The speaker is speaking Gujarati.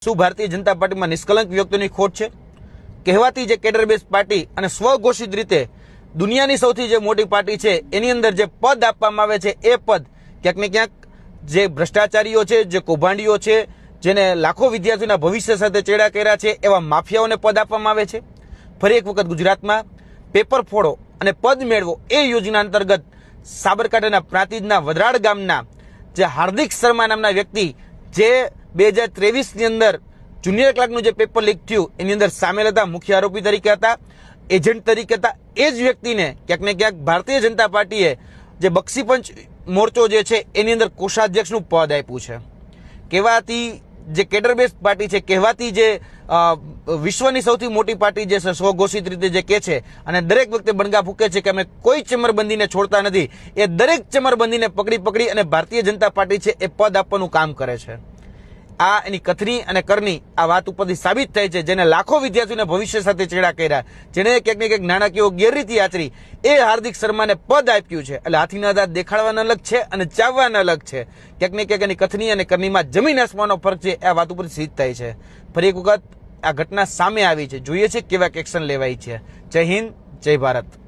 શું ભારતીય જનતા પાર્ટીમાં નિષ્કલંક વ્યક્તિઓની ખોટ છે? કહેવાતી જે કેડર બેઝ પાર્ટી અને સ્વઘોષિત રીતે દુનિયાની સૌથી જે મોટી પાર્ટી છે એની અંદર જે પદ આપવામાં આવે છે એ પદ ક્યાંક ને ક્યાંક જે ભ્રષ્ટાચારીઓ છે, જે કૌભાંડીઓ છે, જેને લાખો વિદ્યાર્થીઓના ભવિષ્ય સાથે ચેડા કર્યા છે એવા માફિયાઓને પદ આપવામાં આવે છે। ફરી એક વખત ગુજરાતમાં પેપર ફોડો અને પદ મેળવો એ યોજના અંતર્ગત સાબરકાંઠાના પ્રાંતિજના વદરાડ ગામના જે હાર્દિક શર્મા નામના વ્યક્તિ જે 2023ની અંદર જુનિયર ક્લાર્કનું જે પેપર લીક થયું એની અંદર સામેલ હતા, મુખ્ય આરોપી તરીકે હતા, એજન્ટ તરીકે હતા, એ જ વ્યક્તિને ક્યાંક ને ક્યાંક ભારતીય જનતા પાર્ટીએ જે બક્ષીપંચ મોરચો જે છે એની અંદર કોષાધ્યક્ષનું પદ આપ્યું છે। કહેવાતી જે કેડર બેઝ પાર્ટી છે, કહેવાતી જે વિશ્વની સૌથી મોટી પાર્ટી જે છે સ્વઘોષિત રીતે જે કહે છે અને દરેક વખતે બણગા ફૂકે છે કે અમે કોઈ ચમરબંધીને છોડતા નથી, એ દરેક ચમરબંધીને પકડી અને ભારતીય જનતા પાર્ટી છે એ પદ આપવાનું કામ કરે છે। આ એની કથની અને કરની આ વાત ઉપરથી સાબિત થાય છે, જેને લાખો વિદ્યાર્થીઓને ભવિષ્ય સાથે ચેડા કર્યા, જેને ક્યાંક ને ક્યાંક નાણાકીય ગેરરીતિ આચરી, એ હાર્દિક શર્માને પદ આપ્યું છે। એટલે હાથીના દાંત દેખાડવાના અલગ છે અને ચાવવાના અલગ છે। ક્યાંક ને ક્યાંક એની કથની અને કરીમાં જમીન આસમાનનો ફરક છે, આ વાત ઉપર સિદ્ધ થાય છે। ફરી એક વખત આ ઘટના સામે આવી છે, જોઈએ છે કેવા એક્શન લેવાય છે। જય હિન્દ, જય ભારત।